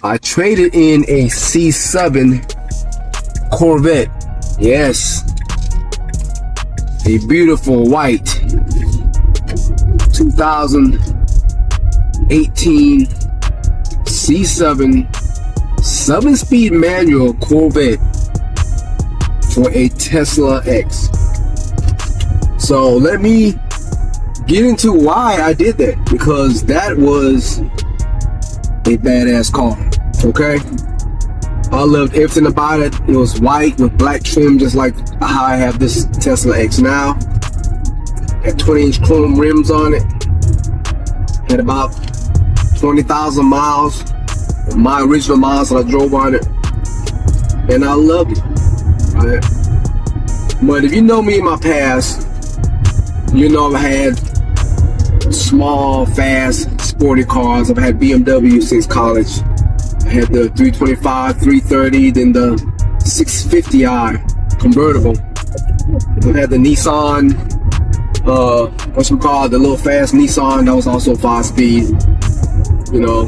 I traded in a C7 Corvette. Yes. A beautiful white 2018 C7 7-speed manual Corvette for a Tesla X. So let me get into why I did that, because that was a badass car. Okay, I loved everything about it. It was white with black trim, just like how I have this Tesla X now. Had 20-inch chrome rims on it. Had about 20,000 miles, my original miles that I drove on it, and I loved it. Right? But if you know me in my past, you know I've had small, fast, sporty cars. I've had BMW since college. I had the 325, 330, then the 650i convertible. I had the Nissan, the little fast Nissan that was also 5-speed. You know,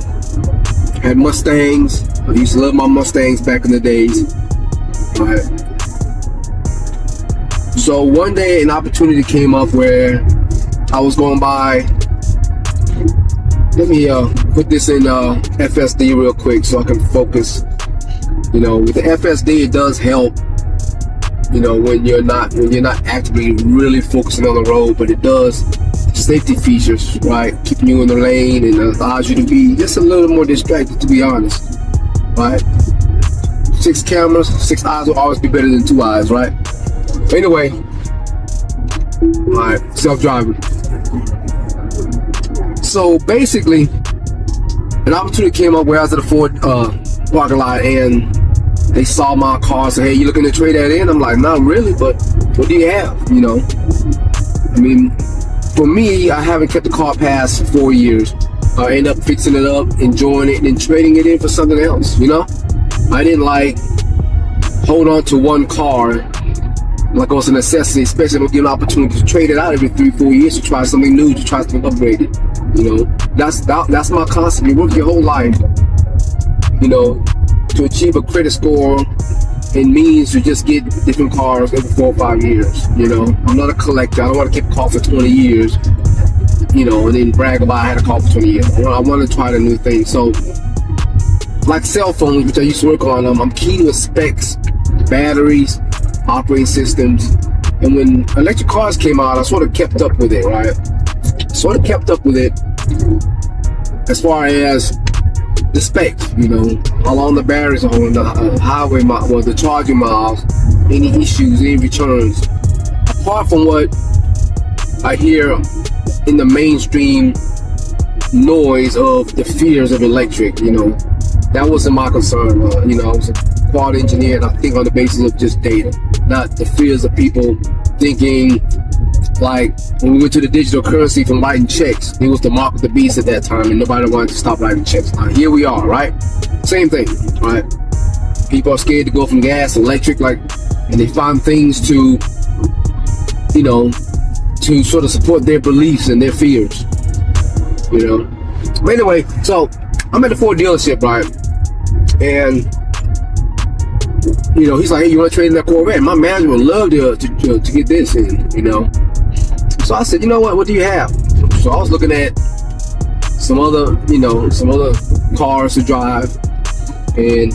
had Mustangs. I used to love my Mustangs back in the days. Right. So one day an opportunity came up where I was going by. Let me put this in FSD real quick so I can focus. You know, with the FSD, it does help. You know, when you're not actively really focusing on the road, but it does safety features, right? Keeping you in the lane and allows you to be just a little more distracted, to be honest, right? 6 cameras, 6 eyes will always be better than 2 eyes, right? Anyway, all right, self-driving. So basically, an opportunity came up where I was at a Ford parking lot, and they saw my car and said, "Hey, you looking to trade that in?" I'm like, "Not really, but what do you have?" You know, I mean, for me, I haven't kept the car past 4 years. I end up fixing it up, enjoying it, and then trading it in for something else. You know, I didn't like hold on to one car like it was a necessity, especially when you get an opportunity to trade it out every 3-4 years to try something new, to try something upgraded. You know, that's my concept. You work your whole life, you know, to achieve a credit score and means to just get different cars every 4 or 5 years. You know, I'm not a collector. I don't want to keep a car for 20 years, you know, and then brag about I had a car for 20 years. I want to try the new thing. So, like cell phones, which I used to work on, I'm keen with specs, batteries, operating systems. And when electric cars came out, I sort of kept up with it, right? Sort of kept up with it as far as the specs, you know, how long the batteries are on the highway miles, well, the charging miles, any issues, any returns. Apart from what I hear in the mainstream noise of the fears of electric, you know, that wasn't my concern. You know, I was a quality engineer, and I think on the basis of just data, not the fears of people thinking. Like when we went to the digital currency from writing checks, it was the mark of the beast at that time, and nobody wanted to stop writing checks. Now here we are, right? Same thing, right? People are scared to go from gas to electric, like, and they find things to, you know, to sort of support their beliefs and their fears, you know. But anyway, so I'm at the Ford dealership, right? And you know, he's like, "Hey, you want to trade in that Corvette?" My manager would love to get this in, you know. So I said, "You know what do you have?" So I was looking at some other, you know, some other cars to drive, and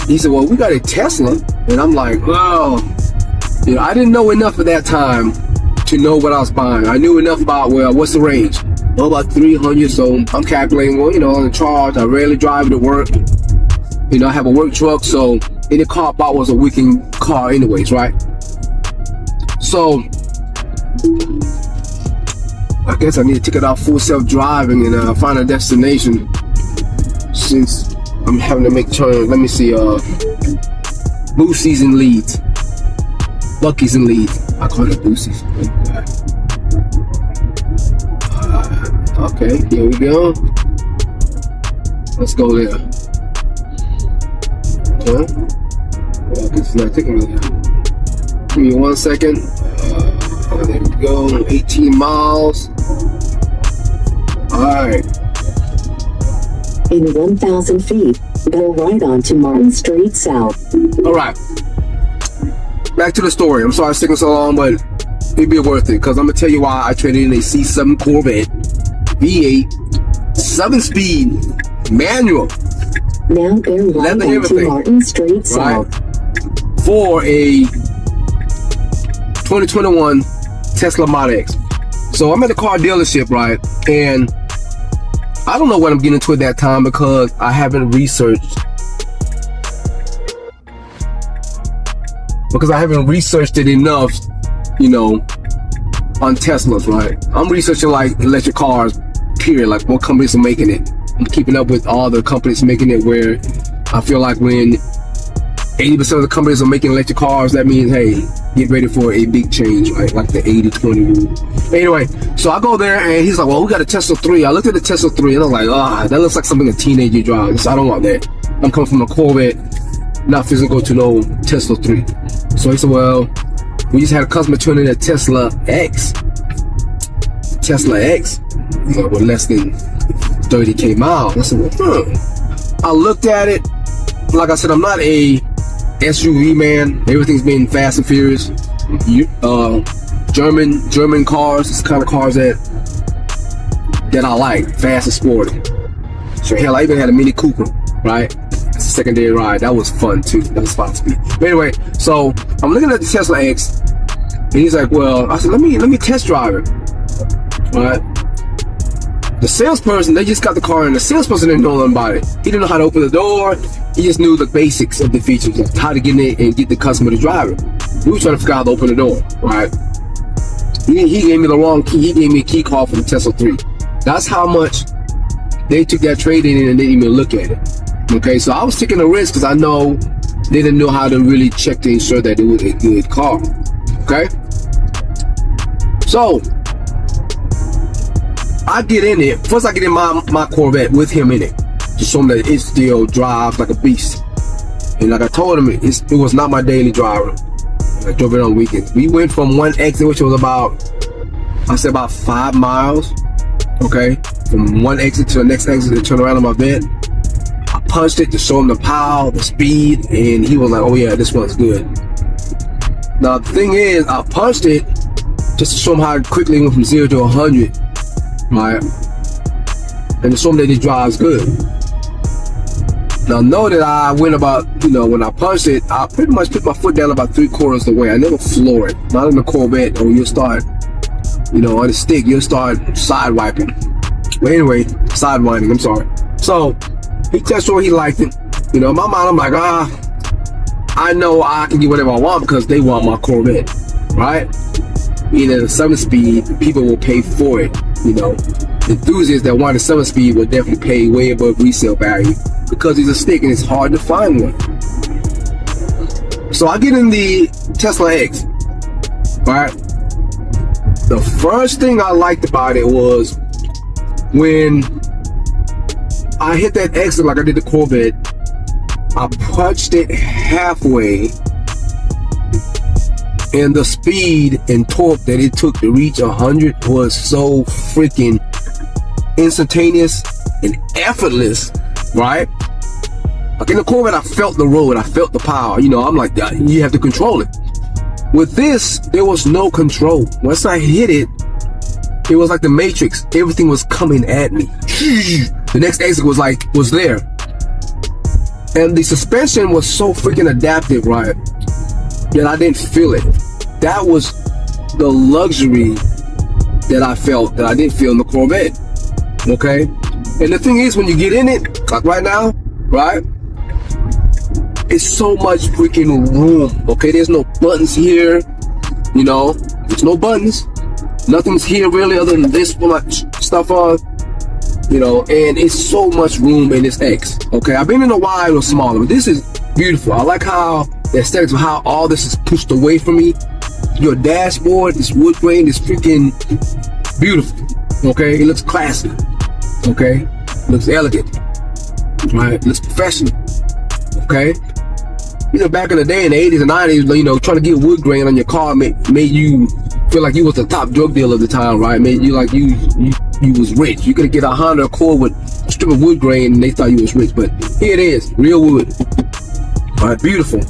he said, "Well, we got a Tesla." And I'm like, "Oh," you know, I didn't know enough at that time to know what I was buying. I knew enough about, well, what's the range? Well, about 300. So I'm calculating, well, you know, on the charge, I rarely drive it to work. You know, I have a work truck, so any car I bought was a weekend car anyways, right? So I guess I need to take it out full self-driving and find a destination, since I'm having to make turns. Let me see, Boosties and Leads. Lucky's and Leads. I call it Boosties. Okay, here we go. Let's go there. Huh? Well, it's not taking me there. Give me 1 second. There we go. 18 miles. Alright. In 1,000 feet, go right onto Martin Street South. Alright. Back to the story. I'm sorry it's taking so long, but it'd be worth it because I'm going to tell you why I traded in a C7 Corvette V8 7-speed manual. Now bear right onto Martin Street South. For a 2021 Tesla Model X. So I'm at a car dealership, right? And I don't know what I'm getting into at that time because I haven't researched. Because I haven't researched it enough, you know, on Teslas, right? I'm researching like electric cars, period, like what companies are making it. I'm keeping up with all the companies making it, where I feel like when 80% of the companies are making electric cars, that means, hey, get ready for a big change, right? Like the 80-20 rule. Anyway, so I go there and he's like, well, we got a Tesla 3. I looked at the Tesla 3 and I'm like, that looks like something a teenager drives. So I don't want that. I'm coming from a Corvette, not physical to no Tesla 3. So he said, well, we just had a customer turn in a Tesla X. Tesla X. He's like, well, less than 30K miles. I said, well, I looked at it. Like I said, I'm not a SUV man. Everything's been fast and furious. German cars. It's the kind of cars that I like. Fast and sporty. So hell, I even had a Mini Cooper, right? It's a secondary ride. That was fun too. That was fun to speed. But anyway, so I'm looking at the Tesla X, and he's like, well, I said, let me test drive it. Right? The salesperson, they just got the car, and the salesperson didn't know nothing about it. He didn't know how to open the door. He just knew the basics of the features, like how to get in it and get the customer to drive it. We were trying to figure out how to open the door, right? He gave me the wrong key. He gave me a key card for the Tesla 3. That's how much they took that trade in and didn't even look at it. Okay, so I was taking a risk because I know they didn't know how to really check to ensure that it was a good car. Okay, so I get in it. First, I get in my Corvette with him in it to show him that it still drives like a beast. And like I told him, it was not my daily driver. I drove it on weekends. We went from one exit, which was about 5 miles. Okay, from one exit to the next exit to turn around on my bed. I punched it to show him the power, the speed, and he was like, oh yeah, this one's good. Now the thing is, I punched it just to show him how quickly it went from 0 to 100, right? And to show him that it drives good. Now know that I went about, when I punched it, I pretty much put my foot down about 3/4 of the way. I never floor it. Not in the Corvette, or you'll start, on the stick, you'll start sidewiping. But anyway, sidewinding, I'm sorry. So, he tested what he liked it. In my mind, I'm like, I know I can get whatever I want because they want my Corvette, right? Being at a 7-speed, people will pay for it, Enthusiasts that want a 7-speed will definitely pay way above resale value because it's a stick and it's hard to find one. So I get in the Tesla X, right? The first thing I liked about it was when I hit that exit like I did the Corvette, I punched it halfway, and the speed and torque that it took to reach 100 was so freaking instantaneous and effortless, right? Like in the Corvette, I felt the road, I felt the power. I'm like, you have to control it. With this, there was no control. Once I hit it, it was like the Matrix. Everything was coming at me. The next exit was there. And the suspension was so freaking adaptive, right? That I didn't feel it. That was the luxury that I felt that I didn't feel in the Corvette. Okay? And the thing is, when you get in it, like right now, right? It's so much freaking room. Okay? There's no buttons here. There's no buttons. Nothing's here really other than this much stuff on. And it's so much room in this X. Okay? I've been in a wide or smaller, but this is beautiful. I like how the aesthetics of how all this is pushed away from me. Your dashboard, this wood grain is freaking beautiful. Okay, it looks classy. Okay, it looks elegant. right? Looks professional, okay? You know, back in the day, in the 80s and 90s, you know, trying to get wood grain on your car made you feel like you was the top drug dealer of the time, right? Made you like you was rich. You could get a Honda Accord with a strip of wood grain and they thought you was rich. But here it is, real wood. All right, beautiful.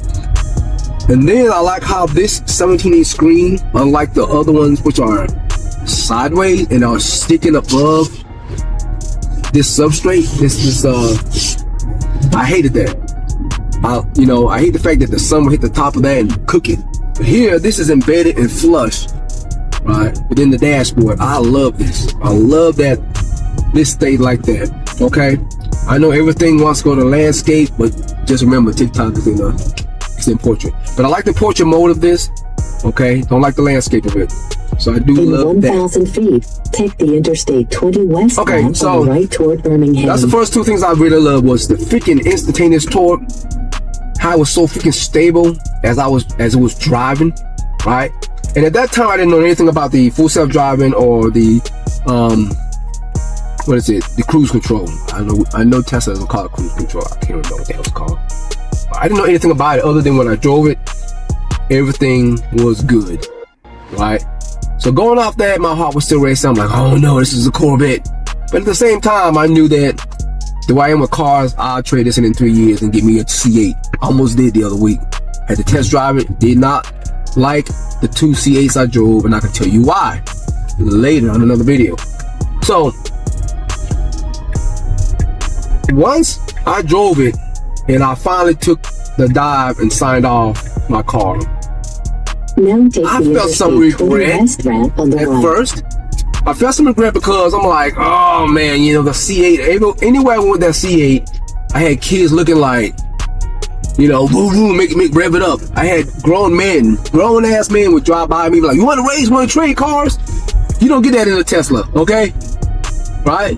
And then I like how this 17-inch screen, unlike the other ones which are sideways and are sticking above this substrate, I hated that. You know, I hate the fact that the sun will hit the top of that and cook it. But here, this is embedded and flush, right, within the dashboard. I love this. I love that this stayed like that, okay? I know everything wants to go to landscape, but just remember, TikTok is it's in portrait. But I like the portrait mode of this, okay? Don't like the landscape of it. So I do love that. 1,000 feet, take the Interstate 20 westbound Okay, so on the right toward Birmingham. That's the first two things I really love was the freaking instantaneous torque, how it was so freaking stable as it was driving, right? And at that time I didn't know anything about the full self-driving or the what is it? The cruise control. I know Tesla doesn't call it cruise control. I can't remember what the hell it's called. I didn't know anything about it other than when I drove it, everything was good, right? So going off that, my heart was still racing. I'm like, oh no, this is a Corvette. But at the same time, I knew that the way I am with cars, I'll trade this in 3 years and get me a C8. Almost did the other week. Had to test drive it. Did not like the 2 C8s I drove, and I can tell you why later on another video. So once I drove it and I finally took the dive and signed off my car, I felt some regret at first. I felt some regret because I'm like, oh man, you know, the C8, anywhere I went with that C8, I had kids looking like, you know, woo woo, make rev it up. I had grown ass men would drive by me like, you want to race, want to trade cars? You don't get that in a Tesla, okay? Right?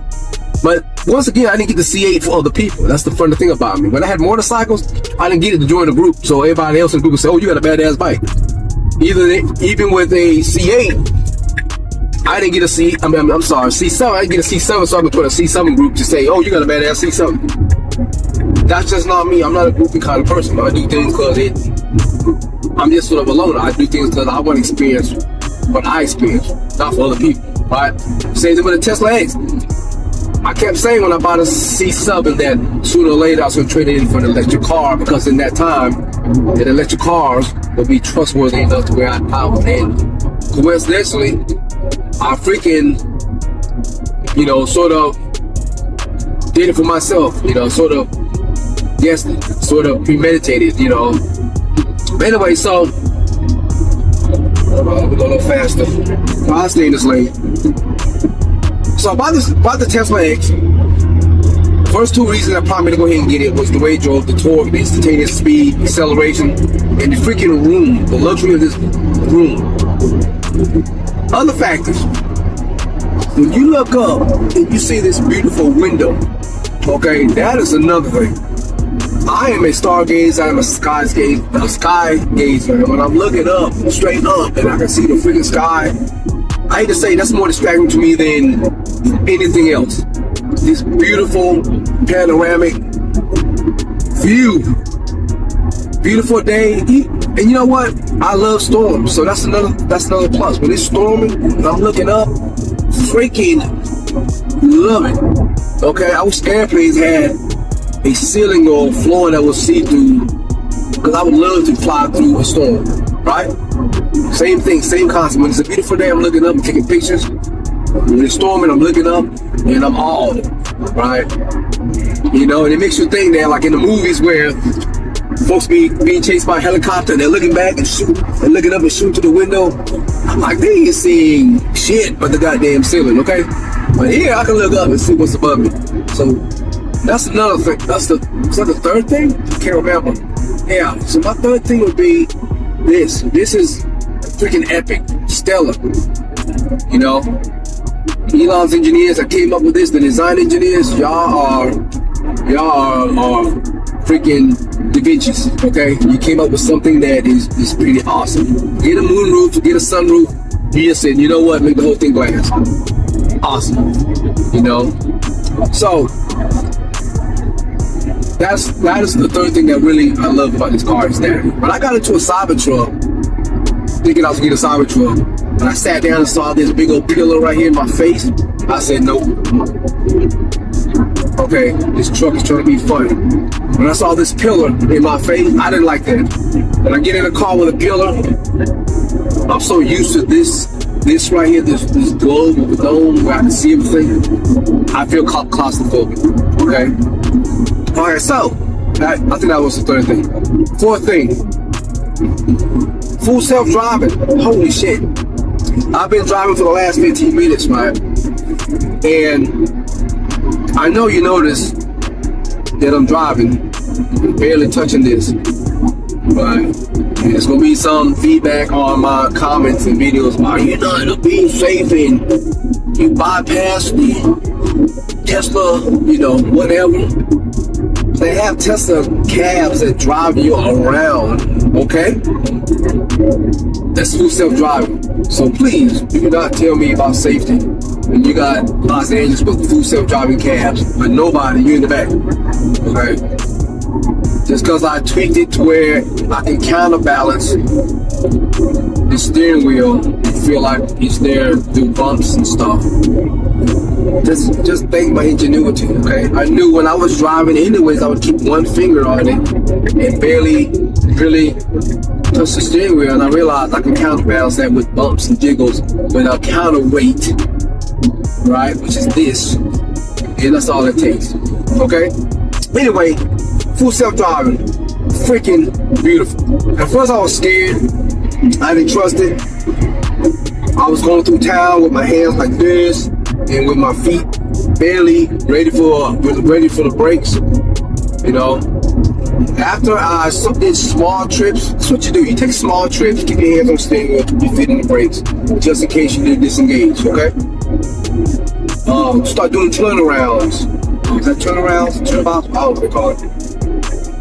But once again, I didn't get the C8 for other people. That's the funny thing about me. When I had motorcycles, I didn't get it to join the group. So everybody else in the group would say, oh, you got a badass bike. Even with a C8, I didn't get a C7. I didn't get a C7, so I could put a C7 group to say, oh, you got a badass C7. That's just not me. I'm not a groupie kind of person. I do things because I'm just sort of a loner. I do things because I want to experience what I experience, not for other people. Right? Same thing with a Tesla X. I kept saying when I bought a C7 that sooner or later I was going to trade it in for an electric car, because in that time, that electric cars would be trustworthy enough to where I'd power. And coincidentally, I freaking, you know, sort of did it for myself, you know, sort of guessed it, sort of premeditated, you know. But anyway, so we'll go a little faster. I'll stay in this lane. So about the Tesla X, first two reasons that prompted me to go ahead and get it was the way it drove, the torque, the instantaneous speed, acceleration, and the freaking room, the luxury of this room. Other factors, when you look up and you see this beautiful window, okay, that is another thing. I am a stargazer, I'm a sky gazer. When I'm looking up, straight up, and I can see the freaking sky, I hate to say that's more distracting to me than anything else. This beautiful panoramic view, beautiful day, and you know what? I love storms, so that's another plus. When it's storming and I'm looking up, freaking love it. Okay, I wish airplanes had a ceiling or floor that was see-through, because I would love to fly through a storm. Right? Same thing, same concept. When it's a beautiful day, I'm looking up and taking pictures. When it's storming, I'm looking up and I'm awed, right? You know, and it makes you think that, like in the movies where folks being chased by a helicopter, and they're looking back and shoot, and looking up and shoot through the window. I'm like, they ain't seeing shit but the goddamn ceiling, okay? But here, I can look up and see what's above me. So that's another thing. Is that the third thing? I can't remember. Yeah. So my third thing would be this. This is freaking epic, stellar. You know, Elon's engineers that came up with this, the design engineers, y'all are freaking Da Vinci's, okay? You came up with something that is pretty awesome. Get a moonroof, get a sunroof, you just said, you know what, make the whole thing glass. Awesome, you know? So, that is the third thing that really I love about this car is that when I got into a Cybertruck, thinking I was getting a Cybertruck, and I sat down and saw this big old pillar right here in my face, I said, nope. Okay, this truck is trying to be funny. When I saw this pillar in my face, I didn't like that. When I get in a car with a pillar, I'm so used to this right here, this globe with the dome where I can see everything. I feel claustrophobic. Okay. All right, so I think that was the third thing. Fourth thing, full self-driving. Holy shit! I've been driving for the last 15 minutes, right? And I know you notice that I'm driving, barely touching this, right? And there's gonna be some feedback on my comments and videos about you're not being safe and you bypass the Tesla, you know, whatever. They have Tesla cabs that drive you around, okay? That's full self-driving. So please, do not tell me about safety when you got Los Angeles with full self-driving cabs, but nobody, you in the back, okay? Just because I tweaked it to where I can counterbalance the steering wheel and feel like it's there through bumps and stuff. Just thank my ingenuity, okay? I knew when I was driving anyways, I would keep one finger on it and barely really touch the steering wheel, and I realized I can counterbalance that with bumps and jiggles with a counterweight, right? Which is this, and that's all it takes, okay? Anyway, full self-driving, freaking beautiful. At first I was scared, I didn't trust it. I was going through town with my hands like this and with my feet barely ready for the brakes, you know. After I did small trips, that's what you do. You take small trips, keep your hands on the steering wheel, keep your feet in the brakes, just in case you did disengage, okay? Start doing turnarounds. Is that turnarounds? Turnabouts? I don't know what they call it.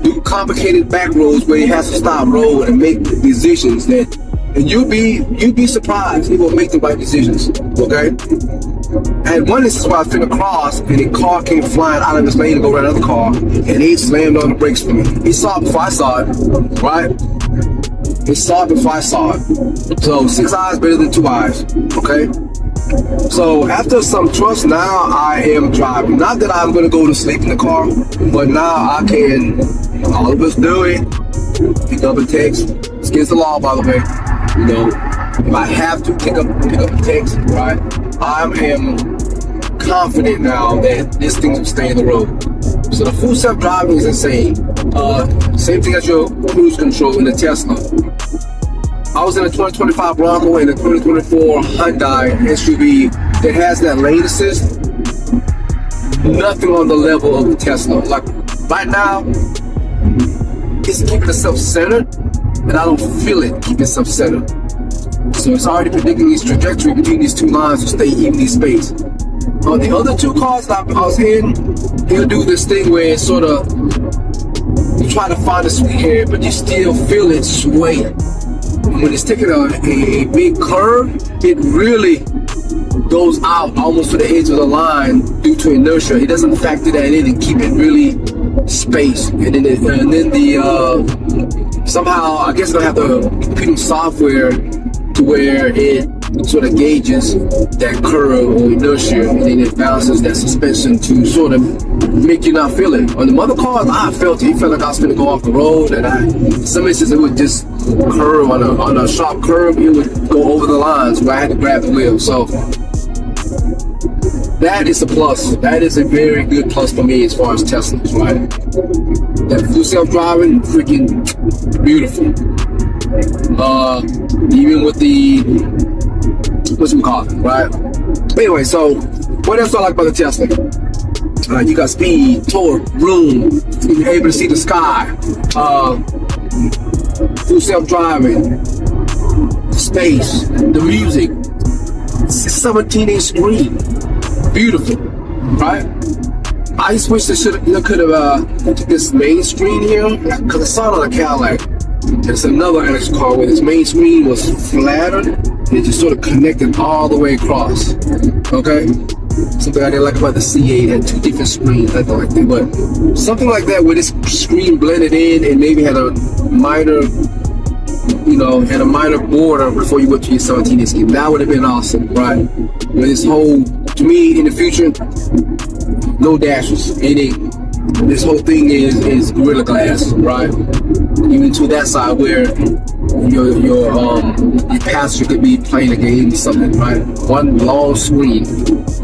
Do complicated back roads where you have to stop road and make decisions that, and you'd be surprised. He will make the right decisions, okay? And one instance where I was finna cross and a car came flying out of his lane to go around another car, and he slammed on the brakes for me. He saw it before I saw it, right? He saw it before I saw it. So 6 eyes better than 2 eyes, okay? So after some trust, now I am driving. Not that I'm gonna go to sleep in the car, but now I can, all of us do it, pick up a text. It's against the law, by the way. You know, if I have to pick up a text, right? I am confident now that this thing will stay in the road. So the full self-driving is insane. Same thing as your cruise control in the Tesla. I was in a 2025 Bronco and a 2024 Hyundai SUV that has that lane assist. Nothing on the level of the Tesla. Like right now, it's keeping itself centered, and I don't feel it keeping itself centered. So it's already predicting this trajectory between these two lines to stay evenly spaced. On the other two cars that I was in, he'll do this thing where it's sort of, you try to find a sweet area, but you still feel it sway. When it's taking a big curve, it really goes out almost to the edge of the line due to inertia. It doesn't factor that in and keep it really spaced. And then somehow, I guess they'll have the computing software to where it sort of gauges that curve or inertia, and then it balances that suspension to sort of make you not feel it. On the other cars, I felt it. It felt like I was going to go off the road, and in some instances it would just curve on a sharp curve. It would go over the lines where I had to grab the wheel. So that is a plus. That is a very good plus for me as far as Teslas, right? That full self-driving, freaking beautiful. Even with the whatchamacallit, right? Anyway, so what else do I like about the Tesla? You got speed, torque, room, you're able to see the sky, full self-driving, space, the music. It's a 17-inch screen, beautiful, right? I just wish they could have took this main screen here, because I saw it on a Cadillac. It's another electric car where this main screen was flattered and it just sort of connected all the way across. Okay, Something I didn't like about the C8 had 2 different screens, nothing like that. But something like that where this screen blended in and maybe had a minor, had a minor border before you went to your 17-inch game. That would have been awesome, right? With this whole, to me, in the future, no dashes. This whole thing is Gorilla Glass, right? Even to that side where your passenger could be playing a game or something, right? One long screen.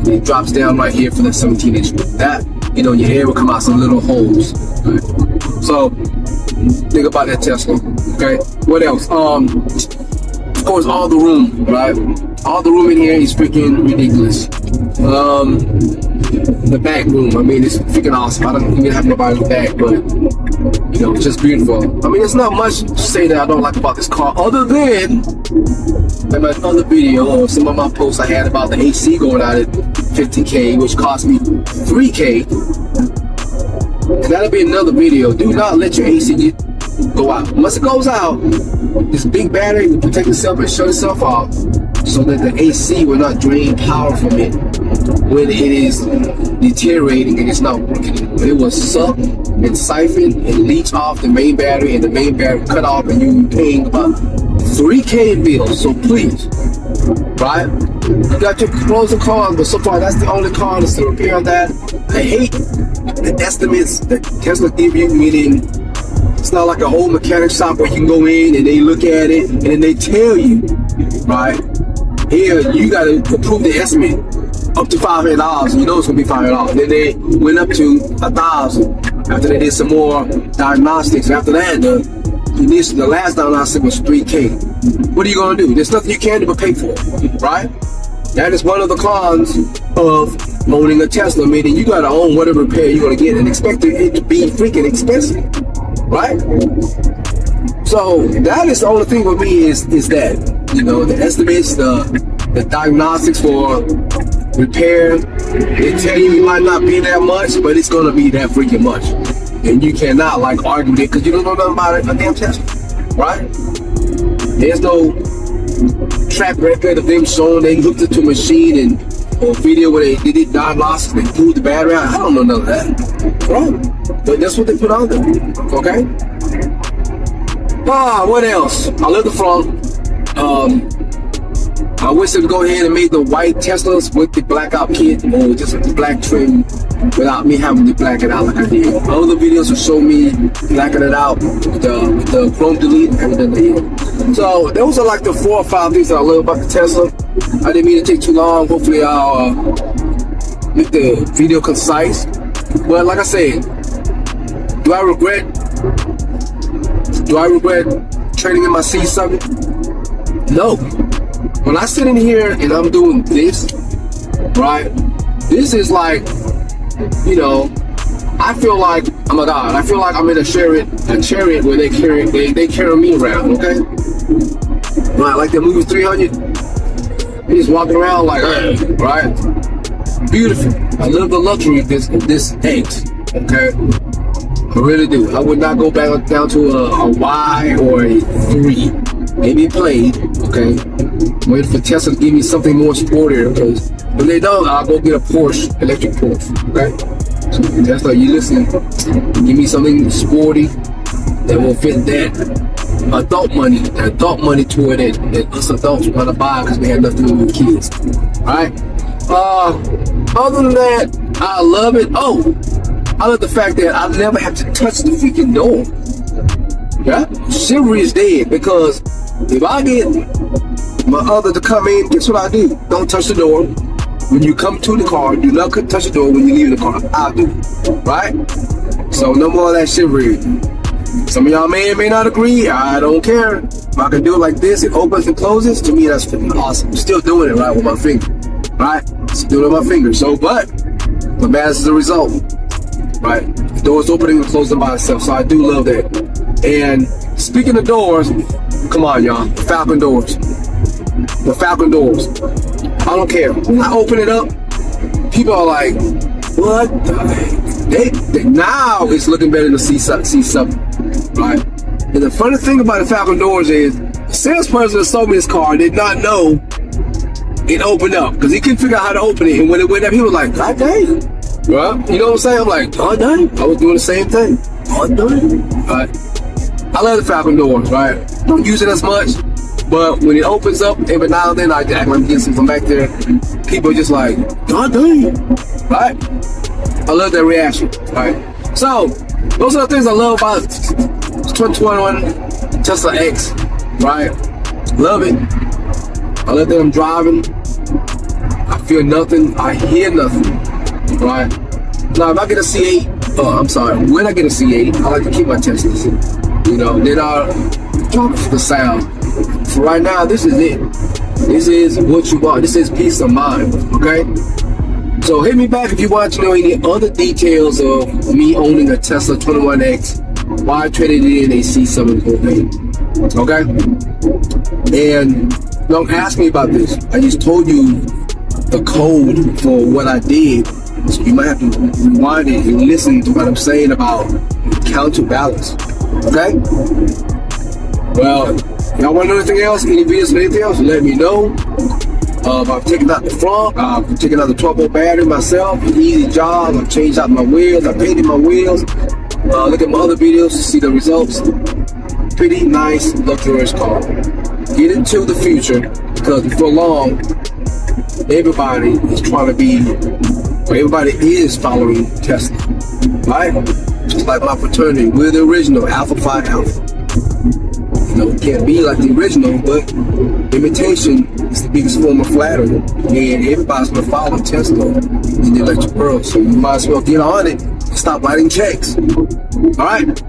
It drops down right here for the 17-inch. That, your hair will come out some little holes. Right? So, think about that Tesla. Okay. What else? Of course, all the room, right? All the room in here is freaking ridiculous. The back room, I mean, it's freaking awesome. I don't even have nobody in the back, but it's just beautiful. I mean, there's not much to say that I don't like about this car, other than in my other video or some of my posts I had about the AC going out at 50K, which cost me 3K. And that'll be another video. Do not let your AC go out. Once it goes out, this big battery will protect itself and shut itself off so that the AC will not drain power from it when it is deteriorating and it's not working. It will suck and siphon and leach off the main battery, and the main battery cut off, and you're paying about 3K in bills. So please, right? You got your pros and cons, but so far that's the only con is to repair that. I hate the estimates that Tesla give you, meaning it's not like an old mechanic shop where you can go in and they look at it and then they tell you, right? Here, you got to approve the estimate up to $500, and it's going to be $500. Then they went up to $1,000 after they did some more diagnostics. After that, the last diagnostic was 3K. What are you going to do? There's nothing you can do but pay for it, right? That is one of the cons of owning a Tesla, meaning you got to own whatever repair you're going to get and expect it to be freaking expensive, right? So that is the only thing with me is that, the estimates, the diagnostics for repair, they tell you it might not be that much, but it's going to be that freaking much. And you cannot argue it because you don't know nothing about it, a damn Tesla, right? There's no track record of them showing they hooked it to a machine and or video where they did diagnostics, they pulled the battery out. I don't know none of that, right? But that's what they put on there, okay? What else? I love the front. I wish they would go ahead and make the white Teslas with the blackout kit or just with the black trim without me having to black it out like I did. All the videos will show me blacking it out with the chrome delete. I haven't done that yet. So those are like the 4 or 5 things that I love about the Tesla. I didn't mean to take too long. Hopefully I'll make the video concise. But like I said, do I regret trading in my C7? No. When I sit in here and I'm doing this, right? This is like, I feel like, oh my God, I feel like I'm in a chariot where they carry me around, okay? Right, like the movie 300. He's walking around like, right? Beautiful. I love the luxury of this X, okay? I really do. I would not go back down to a Y or a 3. Maybe played, okay? Waiting for Tesla to give me something more sportier, because when they don't, I'll go get a Porsche, electric Porsche, okay? So Tesla, you listen, give me something sporty that will fit that adult money toward it that us adults want to buy because we have nothing to do with kids, alright? Other than that, I love it. I love the fact that I never have to touch the freaking door. Yeah, chivalry is dead, because if I get my other to come in, guess what I do? Don't touch the door. When you come to the car, do not touch the door when you leave the car. I do, right? So no more of that chivalry. Some of y'all may or may not agree. I don't care. If I can do it like this, it opens and closes. To me, that's freaking awesome. I'm still doing it right with my finger, right? Still with my finger. So, but what matters is the result, right? The door's opening and closing by itself. So I do love that. And speaking of doors, come on, y'all. The Falcon doors. The Falcon doors. I don't care. When I open it up, people are like, what? They now it's looking better than the C7, right? And the funny thing about the Falcon doors is the salesperson that sold me this car did not know it opened up because he couldn't figure out how to open it. And when it went up, he was like, God dang. Well, you know what I'm saying? I'm like, God dang. I was doing the same thing. God dang. Right. I love the falcon door, right? Don't use it as much, but when it opens up, every now and then I act like I'm getting something back there. People are just like, God dang. Right? I love that reaction, right? So, those are the things I love about 2021 Tesla X, right? Love it. I love that I'm driving. I feel nothing. I hear nothing, right? Now, if I get a C8, when I get a C8, I like to keep my Teslas, you know, then I'll drop it for the sound. For right now, this is it. This is what you want. This is peace of mind, okay? So hit me back if you want to know any other details of me owning a Tesla 21X, why I traded it in a C7 propane. Okay? And don't ask me about this. I just told you the code for what I did. So you might have to rewind it and listen to what I'm saying about counterbalance. Okay? Well, y'all want to know anything else? Any videos or anything else? Let me know. I've taken out the front, I've taken out the 12-volt battery myself, easy job. I've changed out my wheels, I painted my wheels. Look at my other videos to see the results. Pretty nice, luxurious car. Get into the future because before long, everybody is trying to be, or everybody is following Tesla, right? Just like my fraternity, we're the original Alpha Phi Alpha. You know, it can't be like the original, but imitation is the biggest form of flattery. And everybody's gonna follow Tesla in the electric world. So you might as well get on it and stop writing checks. All right?